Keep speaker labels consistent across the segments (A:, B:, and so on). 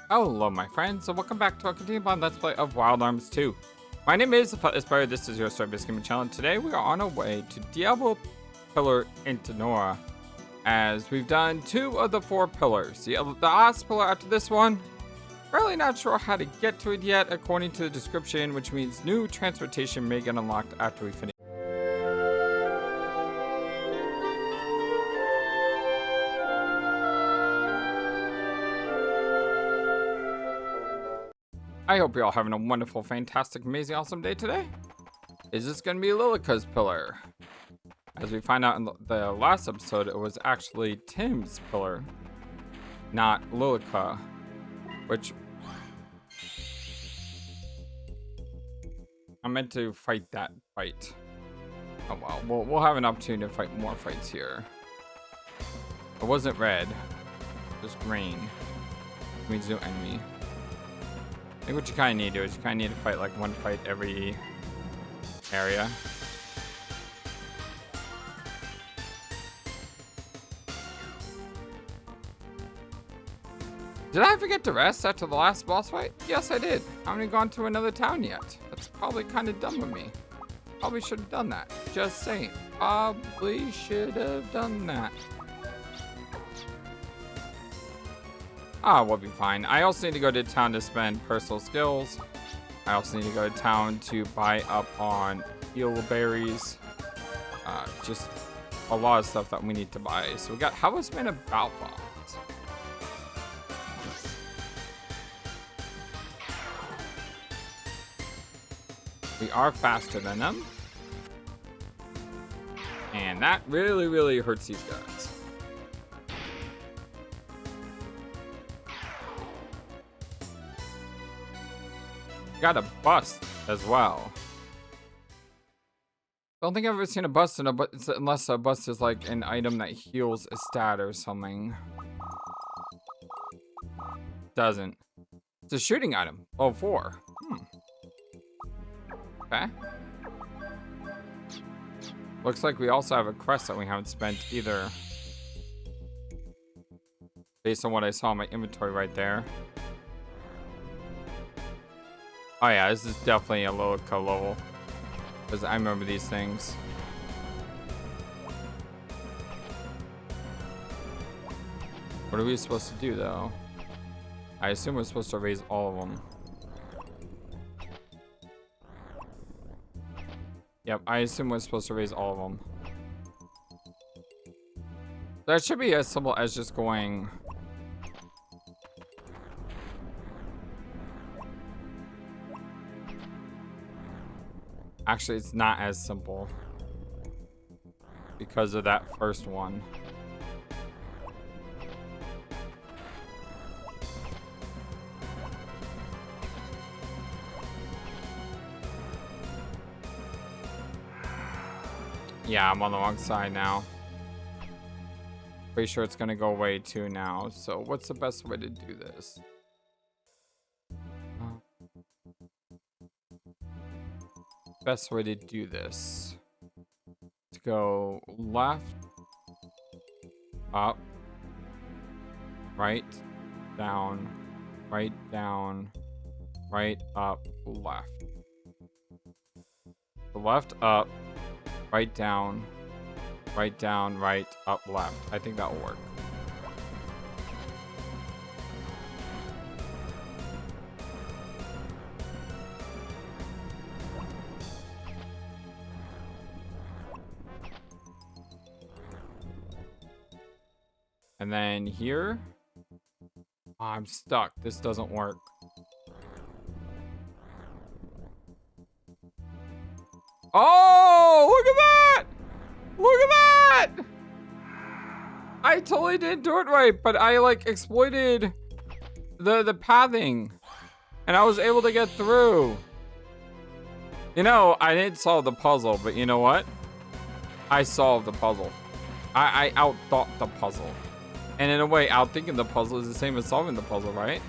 A: Hello my friends, and welcome back to a continued Let's Play of Wild Arms 2. My name is FlightlessBird, this is your service gaming channel, and today we are on our way to Diablo P Antenora, as we've done 2 of the 4 pillars. The last pillar after this one, really not sure how to get to it yet according to the description, which means new transportation may get unlocked after we finish. I hope you're all having a wonderful, fantastic, amazing, awesome day today. Is this going to be Lilica's pillar? As we find out in the last episode, it was actually Tim's pillar, not Lilica, which I meant to fight that fight. Oh well, we'll have an opportunity to fight more fights here. It wasn't red, it was green. It means no enemy. I think what you kind of need to do is you kind of need to fight like one fight every area. Did I forget to rest after the last boss fight? Yes, I did. I haven't gone to another town yet. That's probably kind of dumb of me. Probably should have done that. Just saying. Probably should have done that. We'll be fine. I also need to go to town to spend personal skills. I also need to go to town to buy up on heal berries. Just a lot of stuff that we need to buy. So we got Harassment of Balfours. We are faster than them. And that really, really hurts these guys. Got a bust as well. Don't think I've ever seen a bust in unless a bust is like an item that heals a stat or something. Doesn't. It's a shooting item. Oh, 4. Okay. Looks like we also have a crest that we haven't spent either. Based on what I saw in my inventory right there. Oh yeah, this is definitely a Lilica level. Because I remember these things. What are we supposed to do though? I assume we're supposed to raise all of them. Yep, I assume we're supposed to raise all of them. That should be as simple as just going... Actually, it's not as simple because of that first one. Yeah, I'm on the wrong side now. Pretty sure it's gonna go away too now. So what's the best way to do this? Best way to do this to go left, up, right, down, right, up, left. The left, up, right, down, right, up, left. I think that will work. And then here, I'm stuck. This doesn't work. Oh, look at that! Look at that! I totally didn't do it right, but I like exploited the pathing, and I was able to get through. You know, I didn't solve the puzzle, but you know what? I solved the puzzle. I outthought the puzzle. And in a way, outthinking the puzzle is the same as solving the puzzle, right?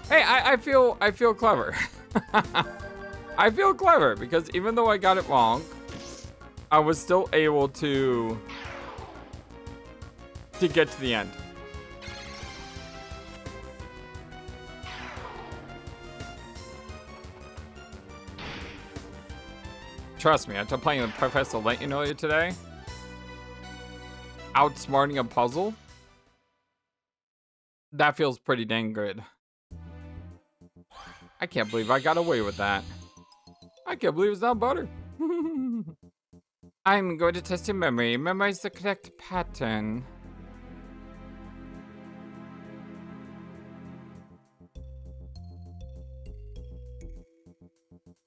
A: Hey, I feel clever. I feel clever because even though I got it wrong, I was still able to get to the end. Trust me, after playing with Professor Layton earlier today, outsmarting a puzzle, that feels pretty dang good. I can't believe I got away with that. I can't believe it's not butter. I'm going to test your memory. Memorize the correct pattern.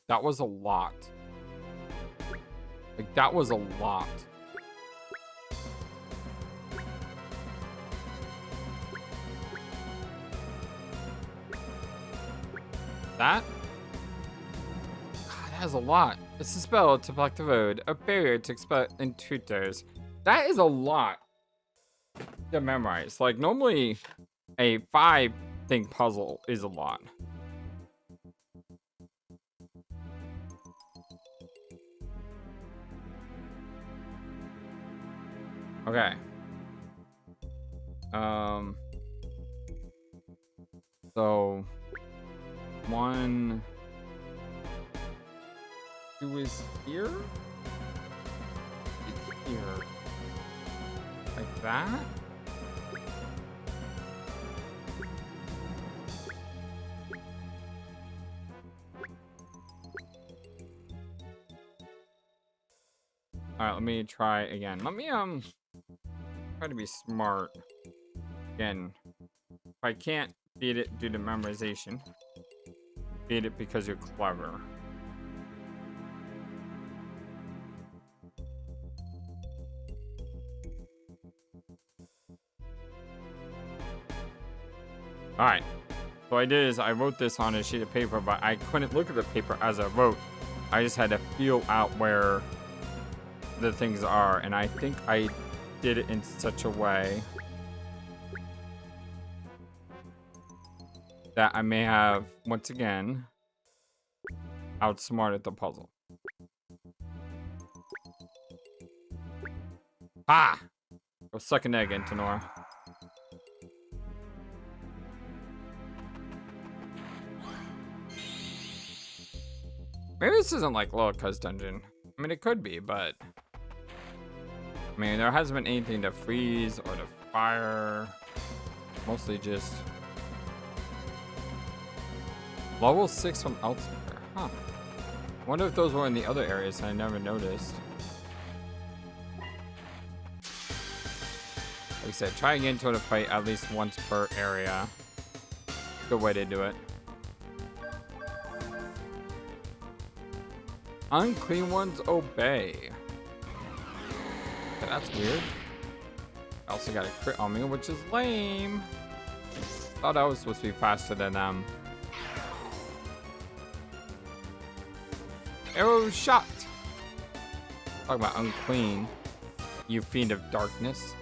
A: That was a lot. Like, that was a lot. That? God, that is a lot. It's a spell to block the road, a barrier to expel intruders. That is a lot to memorize. Like, normally a 5-thing puzzle is a lot. Okay. So 1, 2 is here. It's here. Like that. All right, let me try again. Let me try to be smart. Again, if I can't beat it due to memorization, beat it because you're clever. Alright, so what I did is I wrote this on a sheet of paper, but I couldn't look at the paper as I wrote. I just had to feel out where the things are, and I think I did it in such a way that I may have, once again, outsmarted the puzzle. Ah! Go suck an egg, Antenora. Maybe this isn't like Lorca's dungeon. I mean, it could be, but I mean, there hasn't been anything to freeze or to fire. Mostly just level 6 from elsewhere. Huh. Wonder if those were in the other areas I never noticed. Like I said, try and get into a fight at least once per area. Good way to do it. Unclean ones obey. Okay, that's weird. I also got a crit on me, which is lame. Thought I was supposed to be faster than them. Arrow shot. Talk about unclean, you fiend of darkness.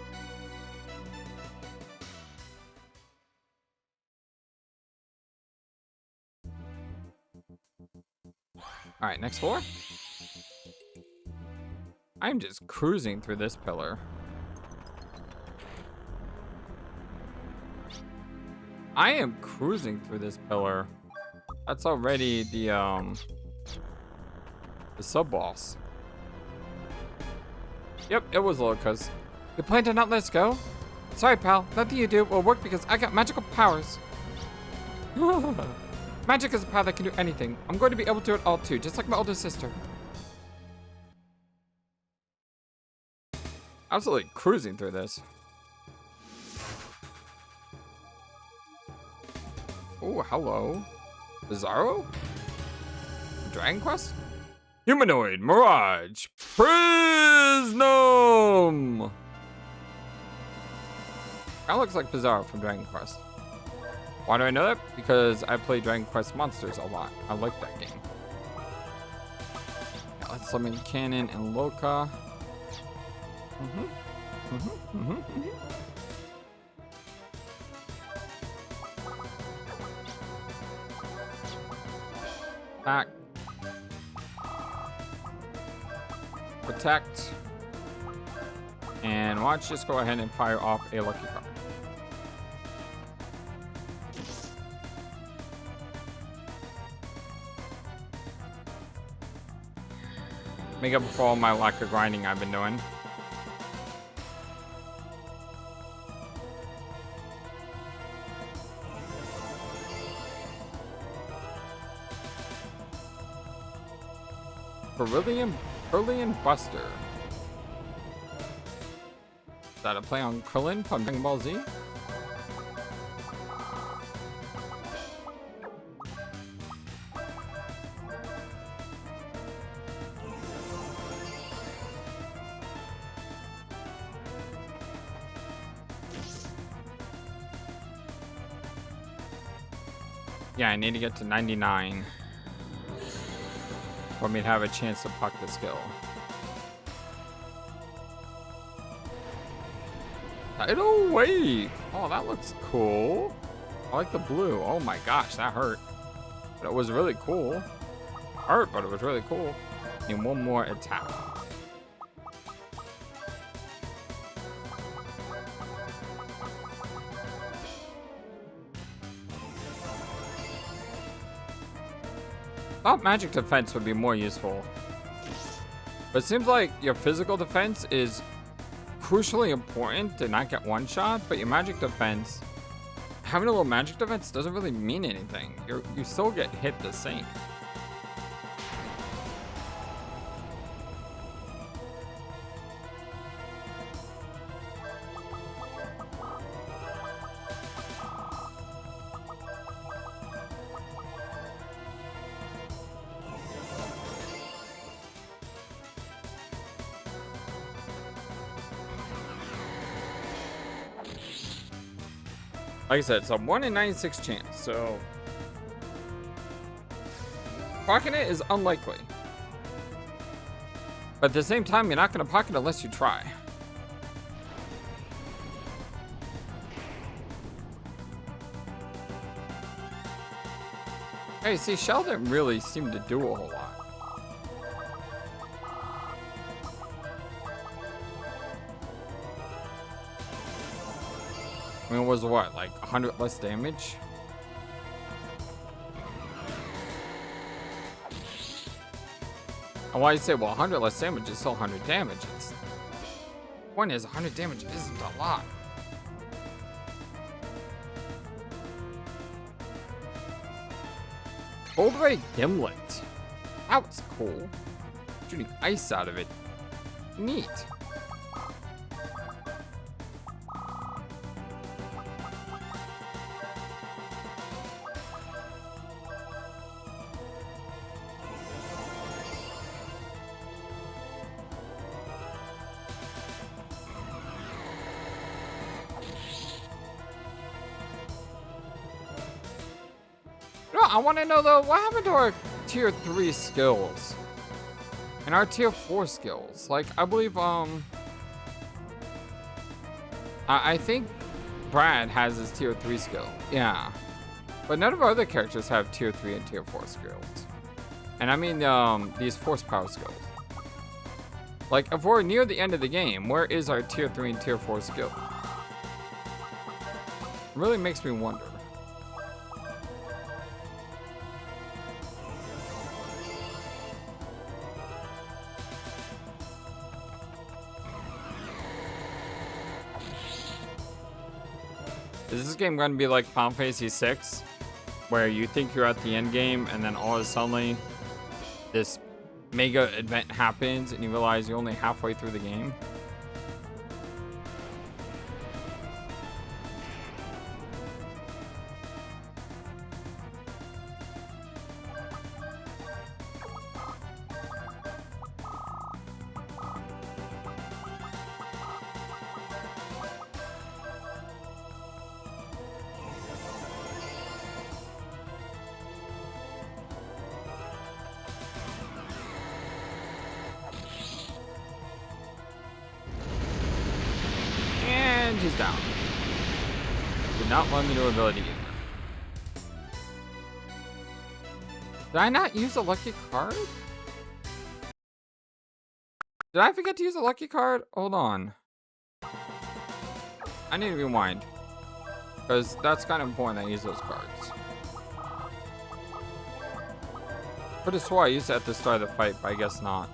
A: All right, next floor. I'm just cruising through this pillar. I am cruising through this pillar. That's already the sub-boss. Yep, it was Lorca's. You plan to not let us go? Sorry, pal. Nothing you do will work because I got magical powers. Magic is a power that can do anything. I'm going to be able to do it all too, just like my older sister. Absolutely cruising through this. Oh, hello. Bizarro? Dragon Quest? Humanoid Mirage Prisnum! That looks like Bizarro from Dragon Quest. Why do I know that? Because I play Dragon Quest Monsters a lot. I like that game. Yeah, let's summon Cannon and Lorca. Back. protect. And watch, just go ahead and fire off a lucky card. Make up for all my lack of grinding I've been doing. Brilliant Buster. Is that a play on Krillin from Dragon Ball Z? Yeah, I need to get to 99 for me to have a chance to puck the skill. Tidal Wave! Oh, that looks cool. I like the blue. Oh my gosh, that hurt. But it was really cool. Hurt, but it was really cool. And one more attack. Thought magic defense would be more useful. But it seems like your physical defense is crucially important to not get one shot, but your magic defense, having a little magic defense doesn't really mean anything. You still get hit the same. Like I said, it's a 1 in 96 chance, so pocketing it is unlikely. But at the same time, you're not going to pocket unless you try. Hey, see, Shell didn't really seem to do a whole lot. I mean, it was what, like 100 less damage? And why you say, well, 100 less damage is still 100 damage. Point is, 100 damage isn't a lot. Cold Ray Gimlet. That was cool. Shooting ice out of it. Neat. I want to know though, what happened to our tier 3 skills and our tier 4 skills? Like, I believe I think Brad has his tier 3 skill. Yeah, but none of our other characters have tier 3 and tier 4 skills. And I mean these force power skills. Like, if we're near the end of the game, where is our tier 3 and tier 4 skill? It really makes me wonder. Is this game going to be like Final Fantasy VI, where you think you're at the end game and then all of a sudden this mega event happens and you realize you're only halfway through the game? And he's down. Did not learn the new ability either. Did I not use a lucky card? Did I forget to use a lucky card? Hold on. I need to rewind. Because that's kind of important that I use those cards. Could have swore I used it at the start of the fight, but I guess not.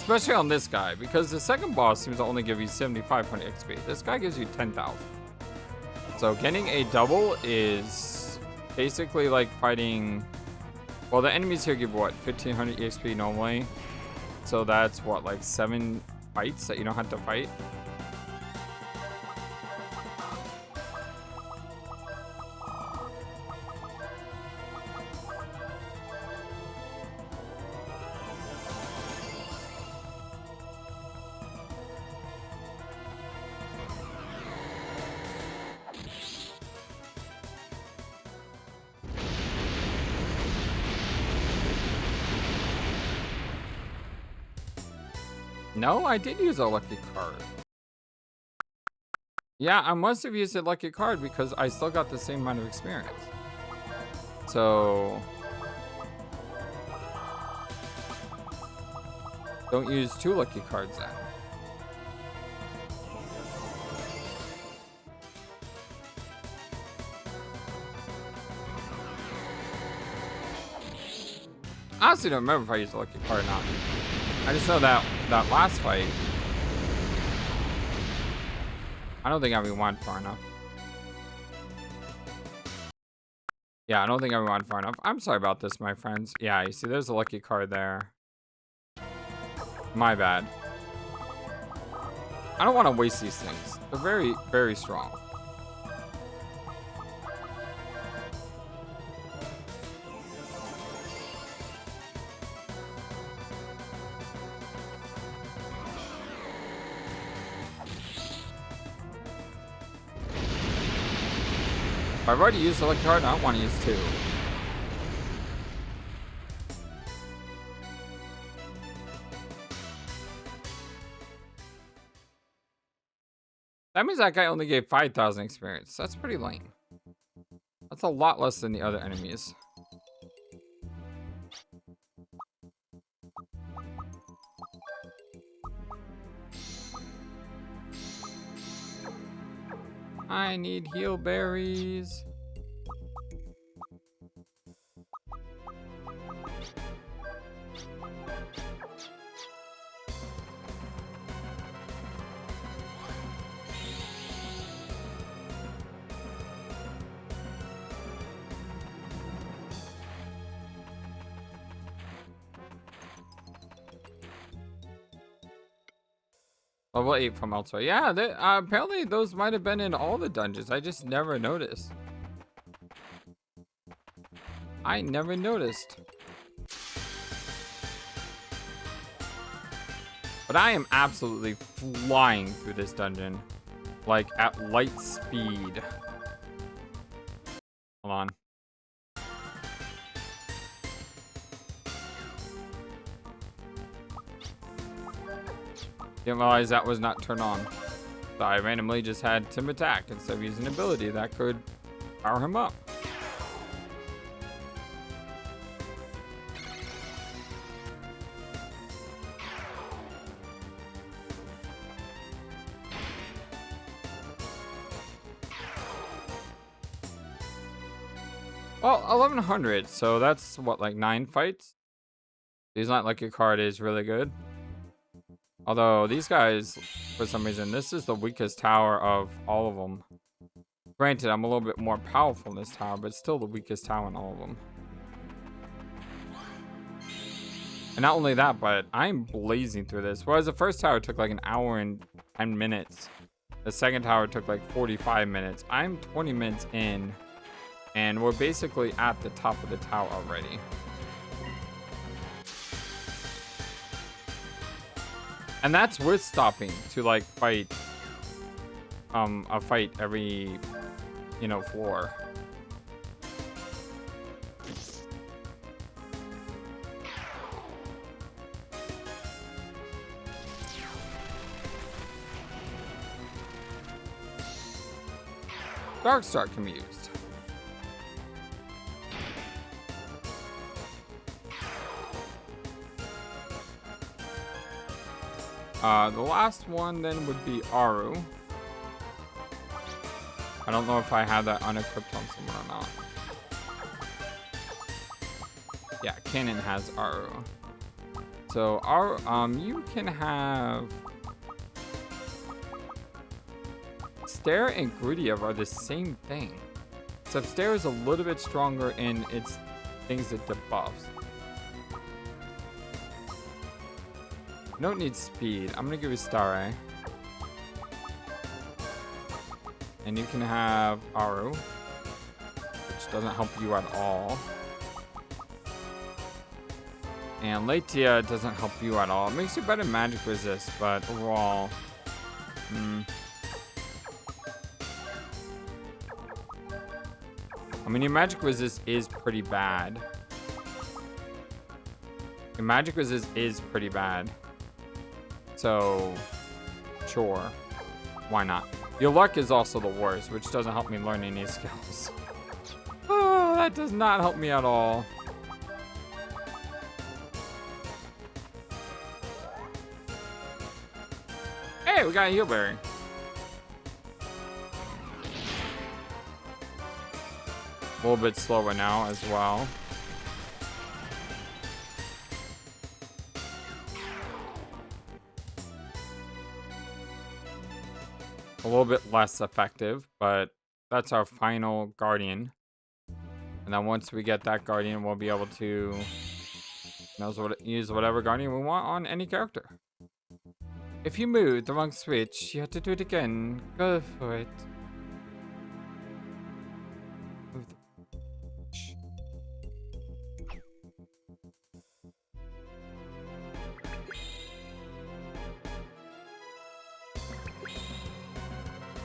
A: Especially on this guy, because the second boss seems to only give you 7,500 XP. This guy gives you 10,000. So getting a double is basically like fighting... Well, the enemies here give what, 1,500 XP normally? So that's what, like 7 fights that you don't have to fight? No, I did use a lucky card. Yeah, I must have used a lucky card because I still got the same amount of experience. So... don't use 2 lucky cards then. I honestly don't remember if I used a lucky card or not. I just know that last fight, I don't think I rewound far enough. Yeah, I don't think I rewound far enough. I'm sorry about this, my friends. Yeah, you see, there's a lucky card there. My bad. I don't want to waste these things. They're very, very strong. I've already used the lucky card, I don't want to use 2. That means that guy only gave 5,000 experience. That's pretty lame. That's a lot less than the other enemies. I need heal berries. Level 8 from elsewhere. Yeah, apparently those might have been in all the dungeons. I just never noticed. I never noticed. But I am absolutely flying through this dungeon. Like at light speed. Hold on. Didn't realize that was not turned on. So I randomly just had Tim attack instead of using an ability that could power him up. Well, 1100, so that's what, like 9 fights? He's not like your card is really good. Although these guys, for some reason, this is the weakest tower of all of them. Granted, I'm a little bit more powerful in this tower, but it's still the weakest tower in all of them. And not only that, but I'm blazing through this. Whereas the first tower took like an hour and 10 minutes. The second tower took like 45 minutes. I'm 20 minutes in, and we're basically at the top of the tower already. And that's worth stopping to like fight a fight every, you know, floor. Dark Star can be used. The last one then would be Aru. I don't know if I have that unequipped on someone or not. Yeah, Cannon has Aru. So Aru, you can have Stare and Grudiev are the same thing. Except Stare is a little bit stronger in its things that debuffs. You don't need speed. I'm gonna give you Stare. And you can have Aru, which doesn't help you at all. And Latia doesn't help you at all. It makes you better magic resist, but overall, I mean, your magic resist is pretty bad. Your magic resist is pretty bad. So, sure. Why not? Your luck is also the worst, which doesn't help me learn any skills. Oh, that does not help me at all. Hey, we got a heal berry. A little bit slower now as well. A little bit less effective, but that's our final guardian. And then once we get that guardian, we'll be able to use whatever guardian we want on any character. If you move the wrong switch, you have to do it again. Go for it. Move the switch.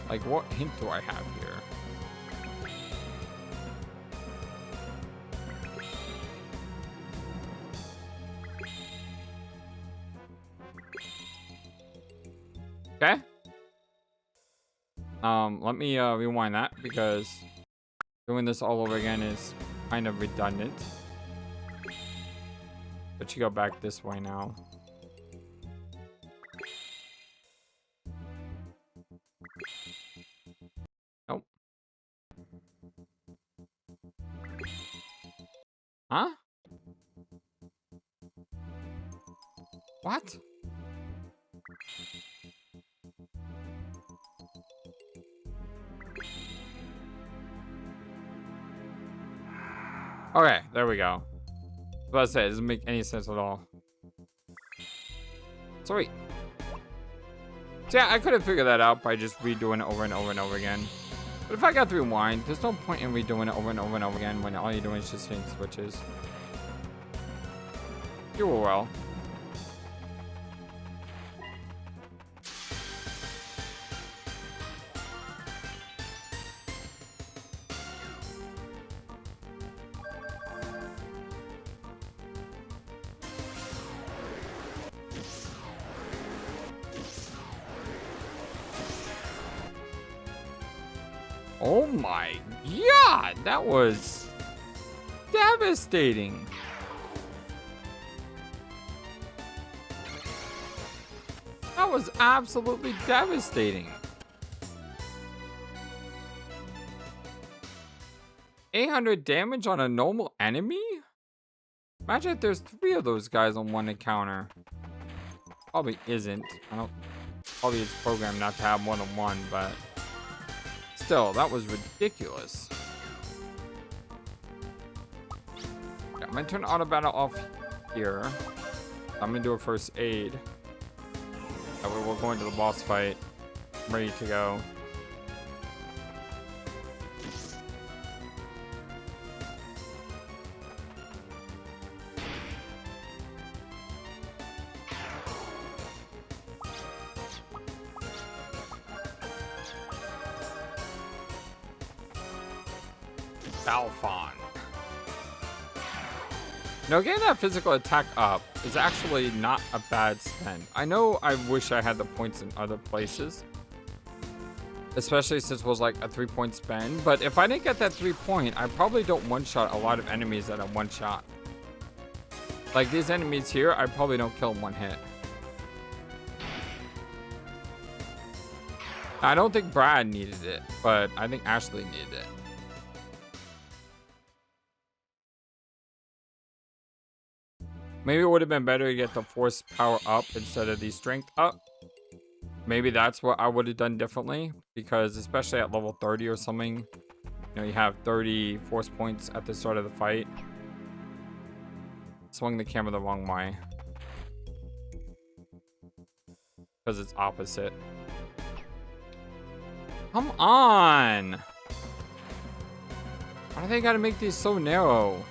A: Like, what hint do I have here? Okay. Let me rewind that because doing this all over again is kind of redundant. But you go back this way now. Nope. Huh? What? Okay, there we go. I was about to say, it doesn't make any sense at all. Sweet. So yeah, I could have figured that out by just redoing it over and over and over again. But if I got to rewind, there's no point in redoing it over and over and over again when all you're doing is just hitting switches. You were well. Oh my god, that was devastating. That was absolutely devastating. 800 damage on a normal enemy? Imagine if there's 3 of those guys on one encounter. Probably isn't. Probably it's programmed not to have more than one, but still, that was ridiculous. Yeah, I'm gonna turn auto battle off here. I'm gonna do a first aid. That way we're going to the boss fight. I'm ready to go. Balfon. Now, getting that physical attack up is actually not a bad spend. I know I wish I had the points in other places, Especially since it was like a 3-point spend. But if I didn't get that 3-point, I probably don't one-shot a lot of enemies that I one-shot. Like these enemies here, I probably don't kill in one hit. I don't think Brad needed it, but I think Ashley needed it. Maybe it would have been better to get the force power up instead of the strength up. Maybe that's what I would have done differently, because especially at level 30 or something, you know, you have 30 force points at the start of the fight. Swung the camera the wrong way because it's opposite. Come on! Why do they gotta make these so narrow?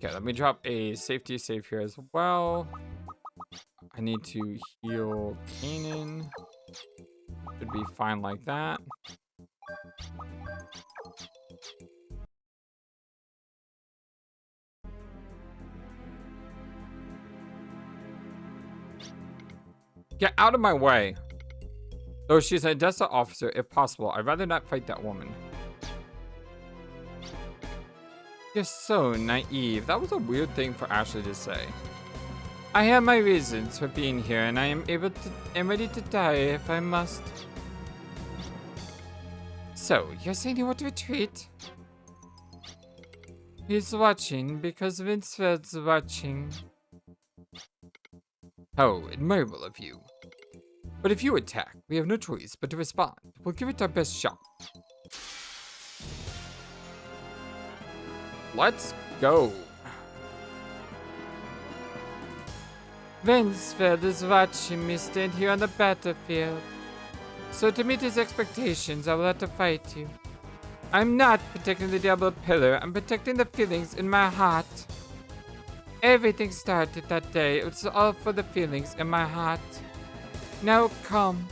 A: Okay, let me drop a safety save here as well. I need to heal Kanan. Should be fine like that. Get out of my way. Though she's a Odessa officer, if possible, I'd rather not fight that woman. You're so naive. That was a weird thing for Ashley to say. I have my reasons for being here, and I am ready to die if I must. So, you're saying you want to retreat? He's watching because Vincent's watching. Oh, admirable of you. But if you attack, we have no choice but to respond. We'll give it our best shot. Let's go. Vincent is watching me stand here on the battlefield. So to meet his expectations, I will have to fight you. I'm not protecting the Diablo pillar, I'm protecting the feelings in my heart. Everything started that day. It was all for the feelings in my heart. Now come.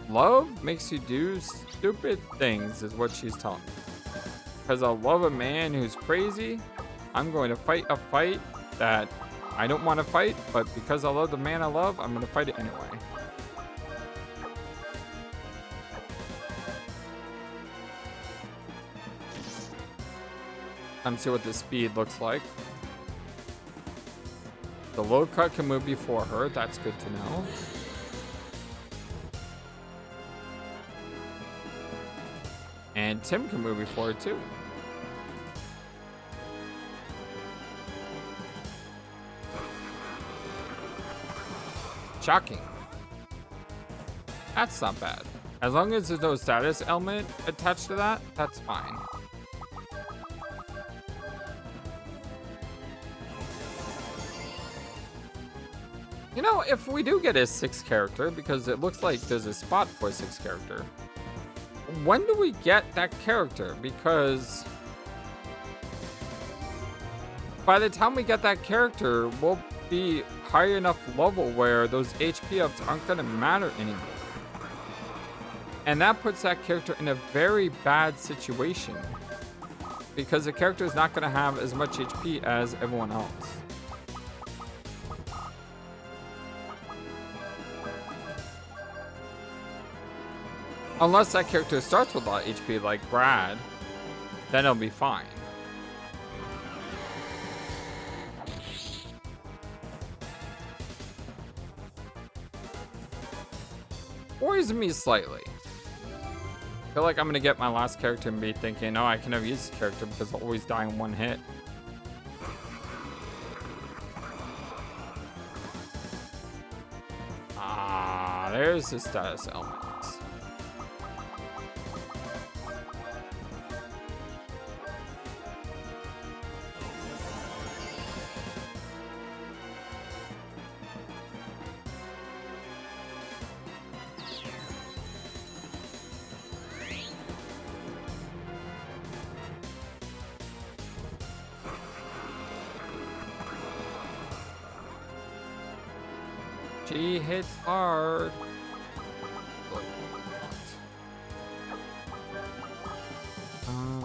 A: Love makes you do stupid things, is what she's telling me. Because I love a man who's crazy, I'm going to fight a fight that I don't want to fight, but because I love the man I love, I'm going to fight it anyway. Time to see what the speed looks like. The low cut can move before her. That's good to know. And Tim can move before her too. Shocking. That's not bad. As long as there's no status element attached to that, that's fine. You know, if we do get a 6th character, because it looks like there's a spot for a 6th character, when do we get that character? Because by the time we get that character, we'll be high enough level where those HP ups aren't going to matter anymore. And that puts that character in a very bad situation, because the character is not going to have as much HP as everyone else. Unless that character starts with a lot of HP like Brad, then it'll be fine. Worries me slightly. I feel like I'm gonna get my last character and be thinking, oh, I can never use this character because I'll always die in one hit. Ah, there's the status elements. She hits hard.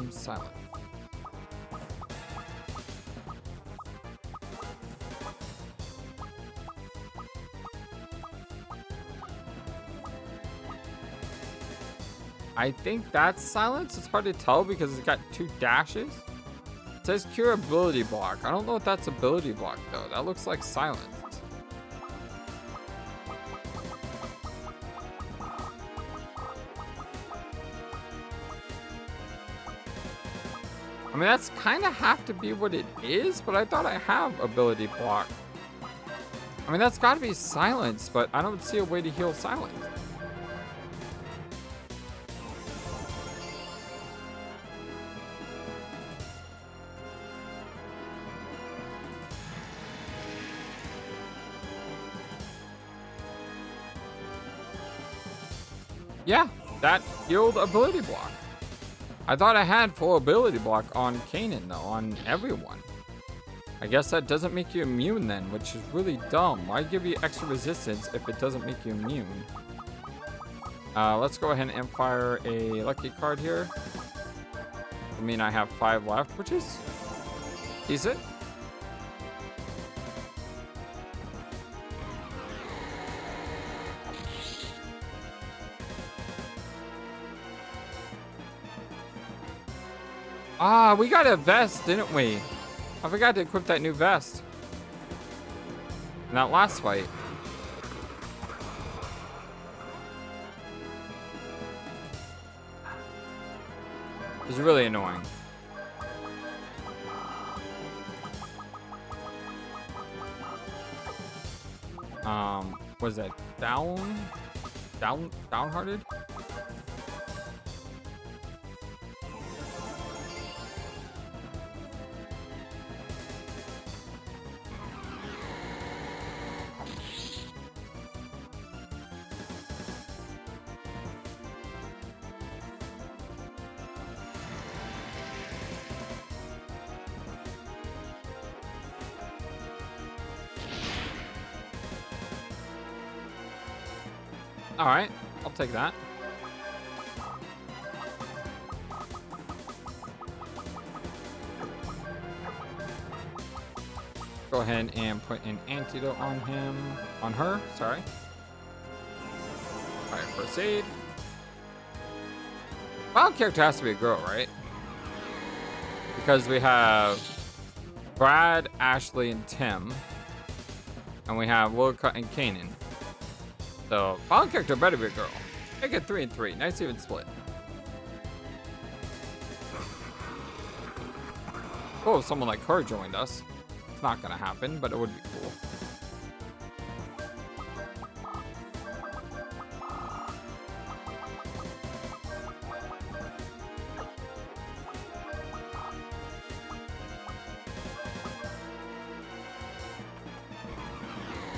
A: Silent. I think that's silence. It's hard to tell because it's got 2 dashes. It says cure ability block. I don't know if that's ability block though. That looks like silence. I mean, that's kind of have to be what it is, but I thought I have ability block. I mean, that's got to be silence, but I don't see a way to heal silence. Yeah, that healed ability block. I thought I had full ability block on Kanan though, on everyone. I guess that doesn't make you immune then, which is really dumb. Why give you extra resistance if it doesn't make you immune? Let's go ahead and fire a lucky card here. I mean, I have 5 left, which is decent. Ah, we got a vest, didn't we? I forgot to equip that new vest in that last fight. It's really annoying. Was that downhearted? All right, I'll take that. Go ahead and put an antidote on him, on her, sorry. All right, first aid. Final character has to be a girl, right? Because we have Brad, Ashley, and Tim. And we have Wilka and Kanan. So, final character better be a girl. Make it 3 and 3. Nice even split. Oh, if someone like her joined us. It's not gonna happen, but it would be cool.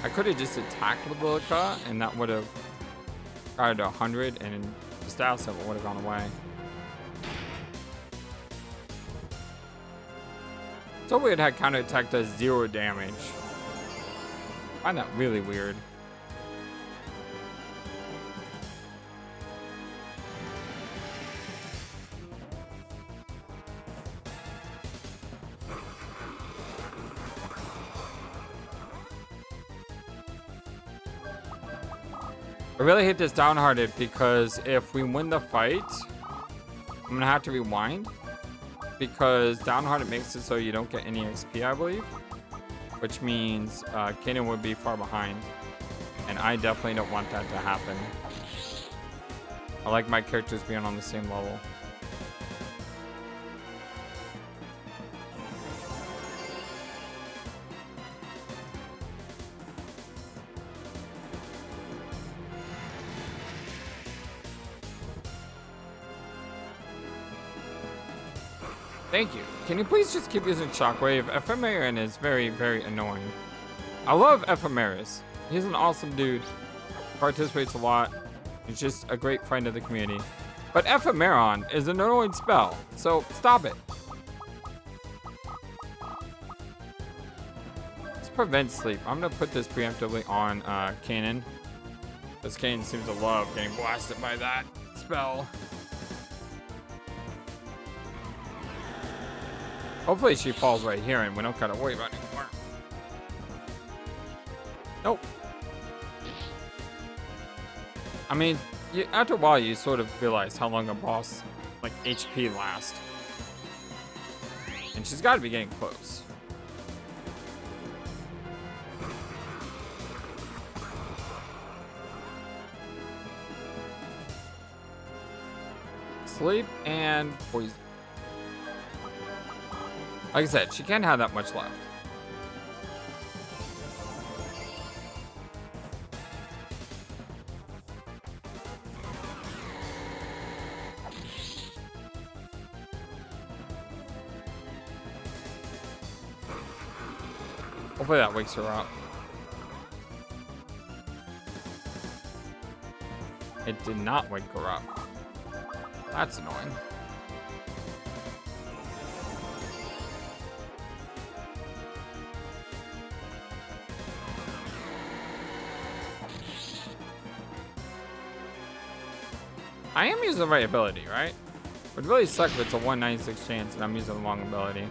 A: I could have just attacked with Lilica, and that would have got it to 100, and the status of it would have gone away. So weird how counter attack does 0 damage. I find that really weird. I really hate this downhearted because if we win the fight, I'm gonna have to rewind because downhearted makes it so you don't get any XP, I believe, which means Kanan would be far behind, and I definitely don't want that to happen. I like my characters being on the same level. Thank you. Can you please just keep using Shockwave? Ephemeran is very, very annoying. I love Ephemeris. He's an awesome dude. Participates a lot. He's just a great friend of the community. But Ephemeron is an annoying spell, so stop it. Let's prevent sleep. I'm gonna put this preemptively on Kanan. Because Kanan seems to love getting blasted by that spell. Hopefully she falls right here and we don't gotta worry about it anymore. Nope. I mean, after a while, you sort of realize how long a boss, like, HP lasts. And she's got to be getting close. Sleep and poison. Like I said, she can't have that much left. Hopefully that wakes her up. It did not wake her up. That's annoying. I am using the right ability, right? It would really suck if it's a 196 chance and I'm using the wrong ability.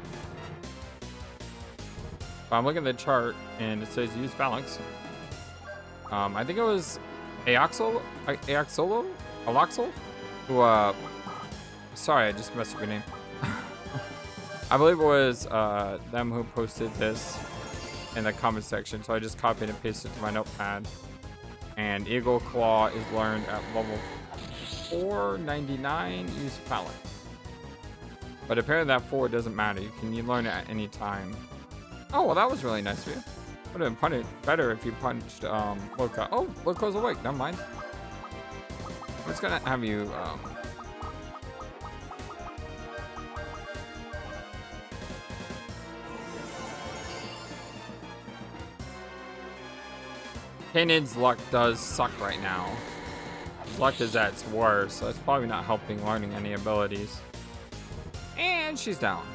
A: But I'm looking at the chart and it says use phalanx. I think it was Aloxol, who, sorry, I just messed up your name. I believe it was them who posted this in the comment section, so I just copied and pasted it to my notepad. And Eagle Claw is learned at level 499, use phalanx. But apparently that 4 doesn't matter, you learn it at any time. Oh, well that was really nice of you. Would have been better if you punched Loka. Oh, Loka's awake, never mind. I'm just gonna have you Kanid's luck does suck right now. His luck is at its worst, so it's probably not helping learning any abilities. And she's down.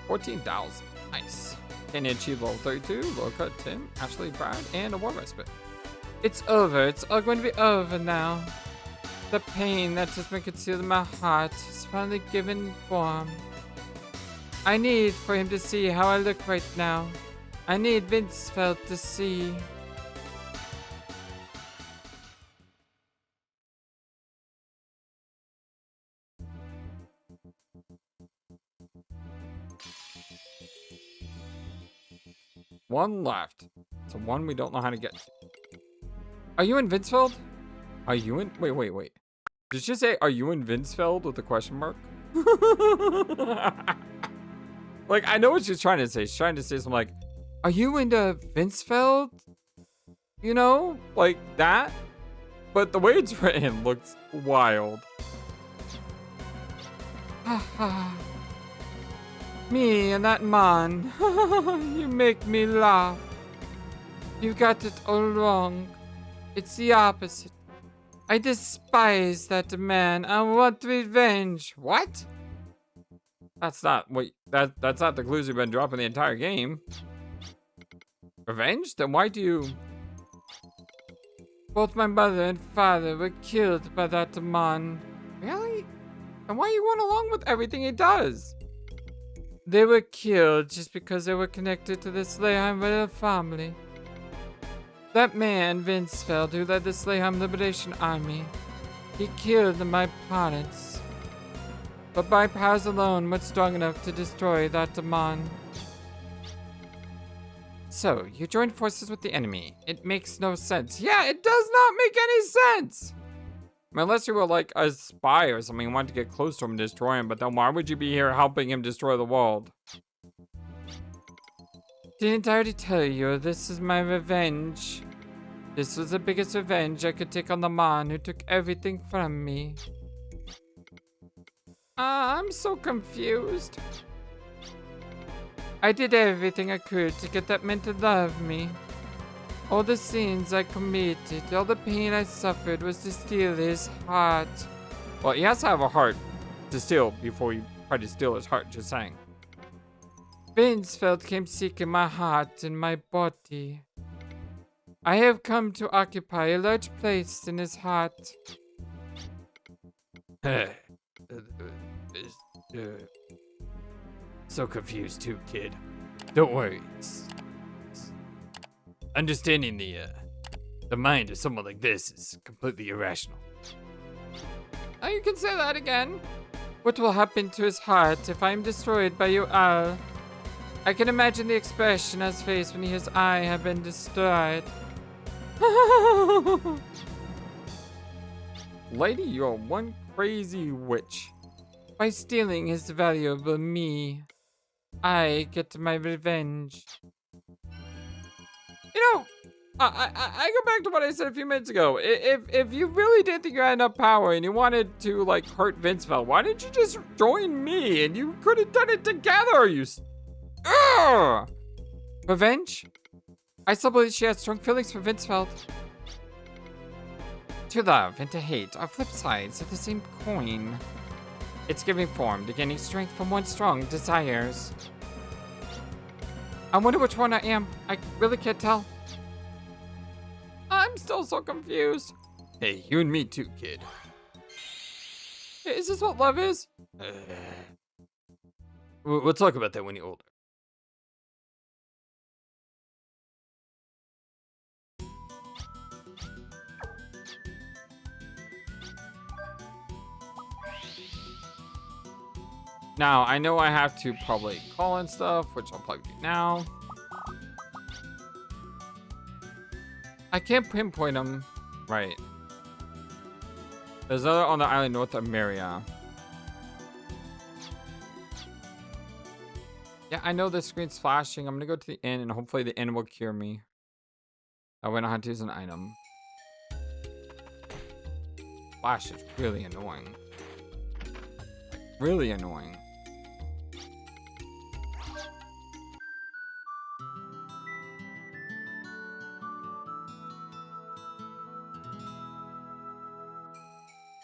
A: 14,000. Nice. Kanid achieved level 32. Loka, Tim, Ashley, Brad, and a war respite. It's over. It's all going to be over now. The pain that has been concealed in my heart is finally given form. I need for him to see how I look right now. I need Vincefeld to see. One left. It's a one we don't know how to get to. Are you in Vincefeld? Are you in? Wait. Did she say, are you in Vincefeld with a question mark? Like, I know what she's trying to say. She's trying to say something like, are you into Vincefeld? You know, like that. But the way it's written looks wild. Me and that man. You make me laugh. You got it all wrong. It's the opposite. I despise that man. I want revenge. What? That's not what that's not the clues you've been dropping the entire game. Revenge? Then why do you... Both my mother and father were killed by that man. Really? And why are you going along with everything he does? They were killed just because they were connected to the Slayheim royal family. That man, Vincefeld, who led the Slayheim Liberation Army, he killed my parents. But my powers alone weren't strong enough to destroy that man. So, you joined forces with the enemy. It makes no sense. Yeah, it does not make any sense! I mean, unless you were like a spy or something and wanted to get close to him and destroy him, but then why would you be here helping him destroy the world? Didn't I already tell you, this is my revenge. This was the biggest revenge I could take on the man who took everything from me. I'm so confused. I did everything I could to get that man to love me. All the sins I committed, all the pain I suffered was to steal his heart. Well, he has to have a heart to steal before you try to steal his heart, just saying. Vincefeld came seeking my heart and my body. I have come to occupy a large place in his heart. So confused too, kid. Don't worry. Understanding the The mind of someone like this is completely irrational. Oh, you can say that again. What will happen to his heart if I am destroyed by you all? I can imagine the expression on his face when he hears I have been destroyed. Lady, you are one crazy witch. By stealing his valuable me, I get my revenge. You know, I go back to what I said a few minutes ago. If you really did think you had enough power and you wanted to like hurt Vinceville, why didn't you just join me and you could have done it together? Ugh! Revenge? I still believe she has strong feelings for Vinceville. To love and to hate are flip sides of the same coin. It's giving form to gaining strength from one's strong desires. I wonder which one I am. I really can't tell. I'm still so confused. Hey, you and me too, kid. Hey, is this what love is? We'll talk about that when you're older. Now, I know I have to probably call and stuff, which I'll probably do now. I can't pinpoint them. Right. There's another on the island north of Maria. Yeah, I know the screen's flashing. I'm gonna go to the inn and hopefully the inn will cure me. I went on to use an item. Flash is really annoying. Really annoying.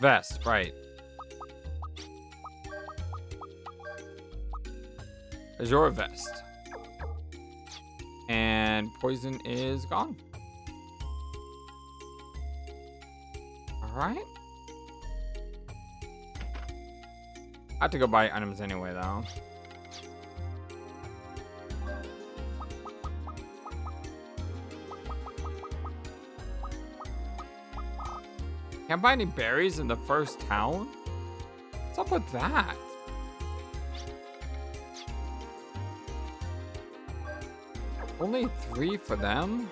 A: Vest, right. There's your vest. And poison is gone. Alright. I have to go buy items anyway, though. Can't buy any berries in the first town? What's up with that? Only 3 for them?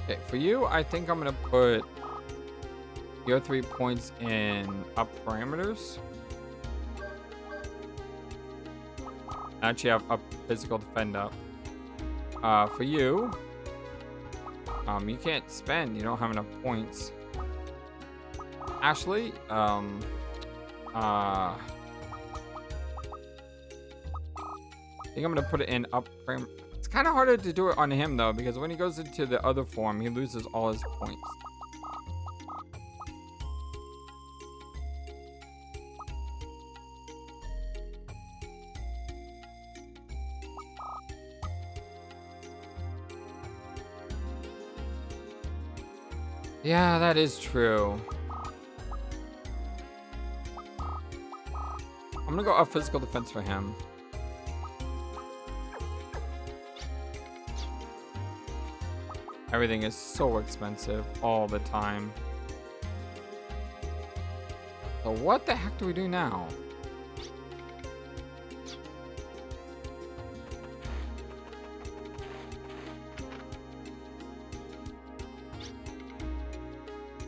A: Okay, for you, I think I'm gonna put your 3 points in up parameters. I actually have up physical defend up. For you, you can't spend, you don't have enough points. Ashley, I think I'm gonna put it in up frame. It's kind of harder to do it on him though, because when he goes into the other form, he loses all his points. Yeah, that is true. I'm gonna go up physical defense for him. Everything is so expensive all the time. So what the heck do we do now?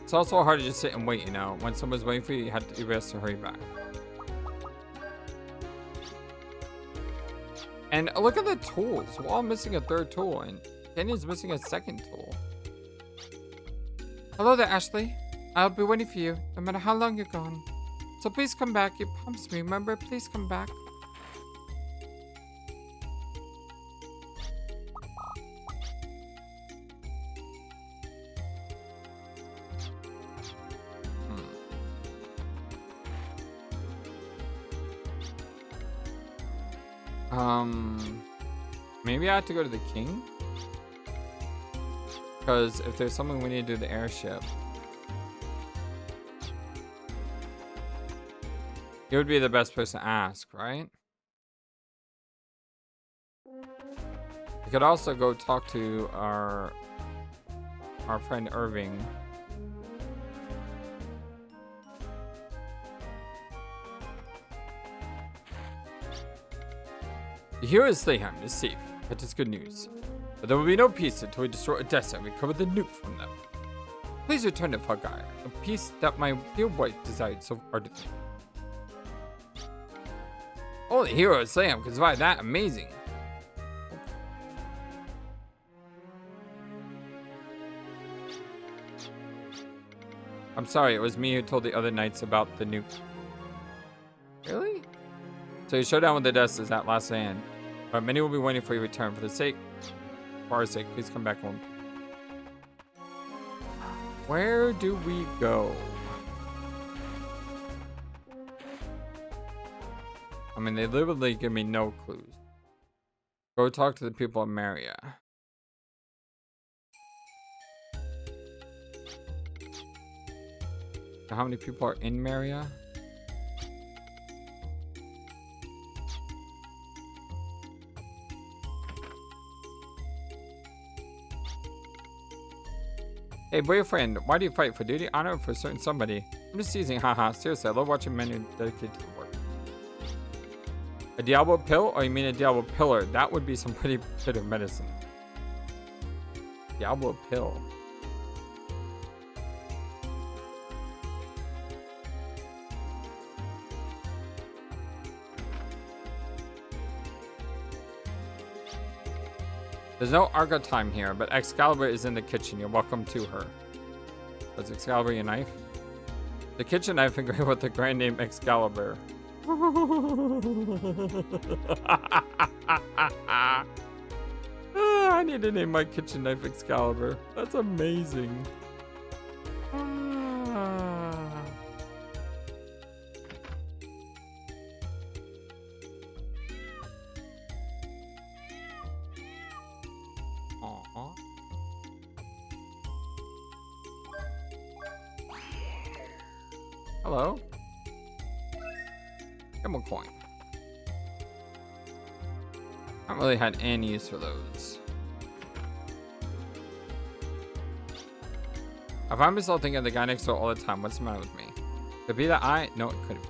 A: It's also hard to just sit and wait, you know. When someone's waiting for you, you have to hurry back. And look at the tools. We're all missing a third tool, and Kenya's missing a second tool. Hello there, Ashley. I'll be waiting for you, no matter how long you're gone. So please come back. You promised me, remember? Please come back. Maybe I have to go to the king? Because if there's something we need to do the airship. He would be the best person to ask, right? We could also go talk to our our friend Irving. The hero's Slayham is safe. That is good news. But there will be no peace until we destroy Odessa and recover the nuke from them. Please return to Filgaia, a peace that my dear wife desired so ardently. Only hero of Slayham can survive that. Amazing. I'm sorry, it was me who told the other knights about the nuke. Really? So your showdown with Odessa is at last stand. But many will be waiting for your return. For our sake, please come back home. Where do we go? I mean, they literally give me no clues. Go talk to the people of Maria. How many people are in Maria? Hey boyfriend, why do you fight? For duty, honor, or for certain somebody? I'm just teasing, haha. Seriously, I love watching men who are dedicated to the work. A Diablo pill? Or you mean a Diablo pillar? That would be some pretty bitter medicine. Diablo pill. There's no Argetlahm here, but Excalibur is in the kitchen. You're welcome to her. Was Excalibur your knife? The kitchen knife engraved with the grand name Excalibur. I need to name my kitchen knife Excalibur. That's amazing. Hello? Camel coin. I haven't really had any use for those. I find myself thinking of the guy next door all the time. What's the matter with me? Could it be that I? No, it couldn't be.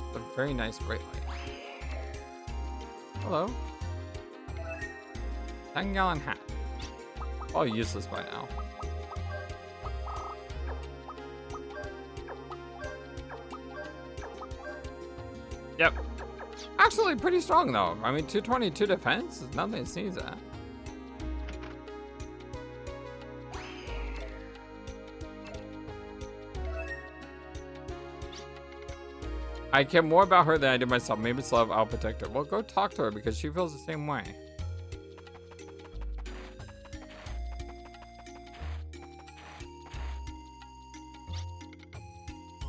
A: It's a very nice bright light. Hello? 10-gallon hat. All useless by now. Yep. Actually pretty strong though. I mean 222 defense is nothing to sneeze at. I care more about her than I do myself. Maybe it's love, I'll protect her. Well, go talk to her because she feels the same way.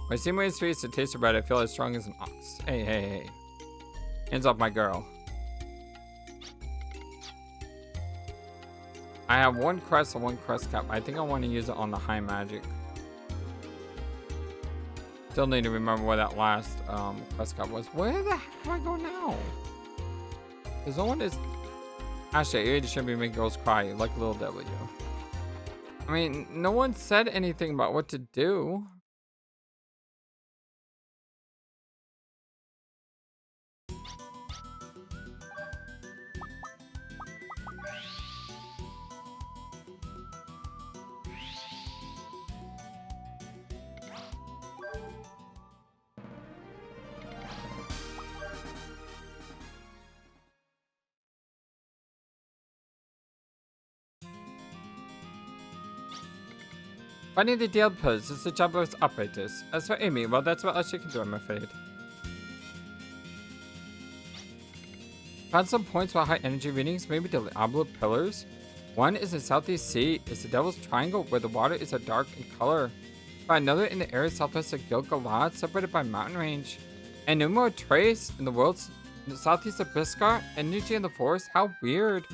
A: When I see my face, it tastes bread. I feel as strong as an ox. Hey, hey, hey. Hands off my girl. I have one crest and one crest cap. I think I want to use it on the high magic. Still need to remember where that last crest cap was. Where the heck do I go now? Because no one is... Actually, you shouldn't be making girls cry. You're like a little W. I mean, no one said anything about what to do. Finding the Diablo pillars is the job of operators. As for Amy, well, that's what else you can do, I'm afraid. Found some points with high energy readings, maybe the Diablo pillars. One is in Southeast Sea, it's the Devil's Triangle, where the water is a dark in color. Found another in the area southwest of Gilgalad, separated by mountain range. And no more trace in the world's southeast of Biscar, energy in the forest, how weird.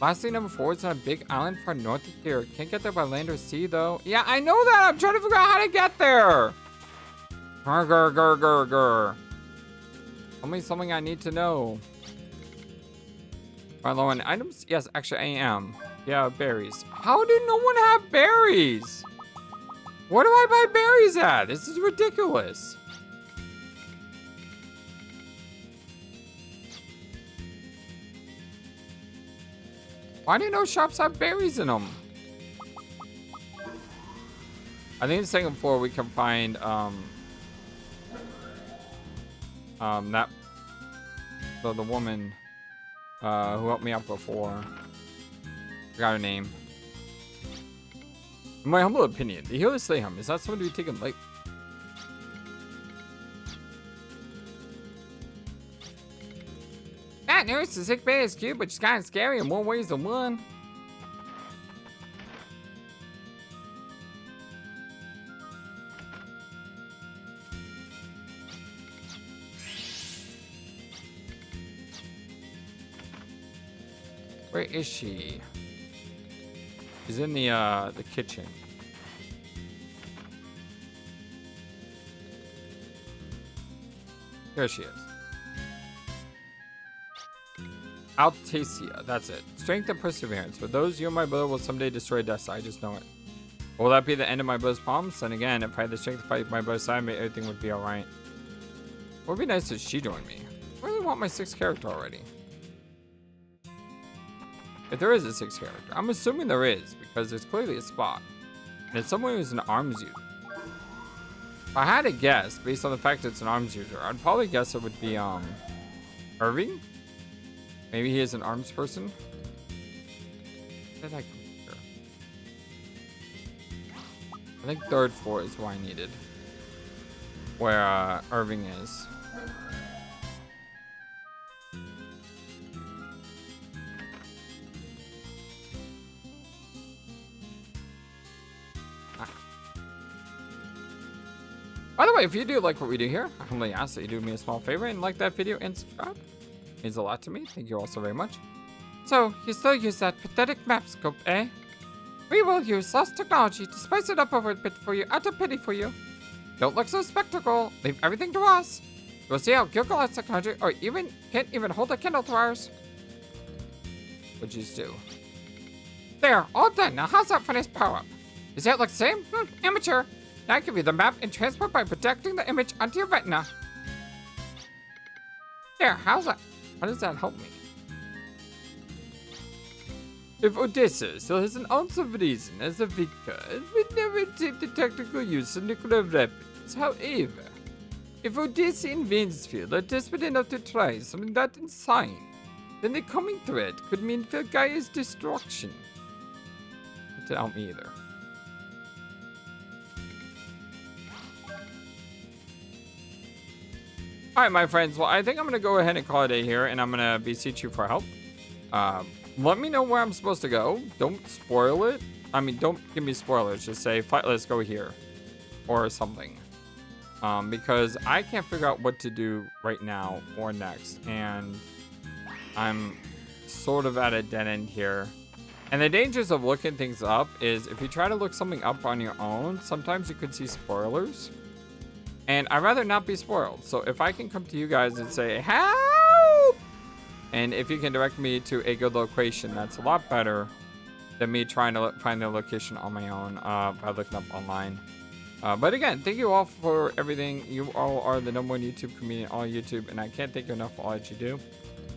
A: Lastly, number 4 is on a big island far north of here. Can't get there by land or sea, though. Yeah, I know that. I'm trying to figure out how to get there. Grr, grr, grr, grr, grr. Tell me something I need to know. Are low on items? Yes, actually I am. Yeah, berries. How do no one have berries? Where do I buy berries at? This is ridiculous. Why do no shops have berries in them? I think the second floor we can find that the woman who helped me out before. Forgot her name. In my humble opinion, the healer Slayham is not someone to be taken lightly. That news to sick bay is cute, but she's kind of scary in more ways than one. Where is she? She's in the kitchen. There she is. Altacia, that's it. Strength and perseverance. For those, you and my brother will someday destroy Dessa. I just know it. Will that be the end of my brother's problems? And again, if I had the strength to fight my brother's side, maybe everything would be alright. It would be nice if she joined me. I really want my 6th character already. If there is a 6th character. I'm assuming there is, because there's clearly a spot. And it's someone who's an arms user. If I had to guess, based on the fact that it's an arms user, I'd probably guess it would be, Irving? Maybe he is an arms person? Where did I come here? I think 3rd floor is where I needed. Where, Irving is. By the way, if you do like what we do here, I humbly ask that you do me a small favor and like that video and subscribe. It means a lot to me. Thank you all so very much. So, you still use that pathetic map scope, eh? We will use lost technology to spice it up over a bit for you, out of pity for you. Don't look so spectacle. Leave everything to us. We'll see how Gilgalad's technology, or even can't even hold a candle to ours. What'd you do? There, all done. Now how's that for this power-up? Does that look the same? Amateur. Now I give you the map and transport by projecting the image onto your retina. There, how's that? How does that help me? If Odessa still has an ounce of reason as a victor, it would never attempt the tactical use of nuclear weapons. However, if Odessa and Vainsfield are desperate enough to try something that insane, then the coming threat could mean Filgaia's destruction. That didn't help me either. Alright, my friends, well, I think I'm going to go ahead and call it a day here, and I'm going to beseech you for help. Let me know where I'm supposed to go. Don't spoil it. I mean, don't give me spoilers. Just say, Flightless, go here. Or something. Because I can't figure out what to do right now or next. And I'm sort of at a dead end here. And the dangers of looking things up is if you try to look something up on your own, sometimes you could see spoilers. And I'd rather not be spoiled. So if I can come to you guys and say, help! And if you can direct me to a good location, that's a lot better than me trying to find the location on my own by looking up online. But again, thank you all for everything. You all are the #1 YouTube community on YouTube, and I can't thank you enough for all that you do.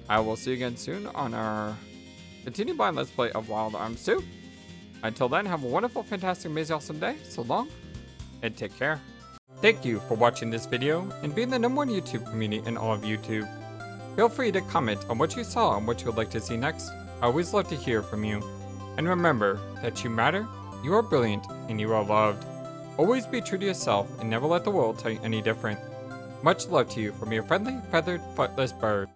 A: I will see you again soon on our continued blind Let's Play of Wild Arms 2. Until then, have a wonderful, fantastic, amazing, awesome day. So long, and take care. Thank you for watching this video and being the #1 YouTube community in all of YouTube. Feel free to comment on what you saw and what you would like to see next. I always love to hear from you. And remember that you matter, you are brilliant, and you are loved. Always be true to yourself and never let the world tell you any different. Much love to you from your friendly, feathered, flightless bird.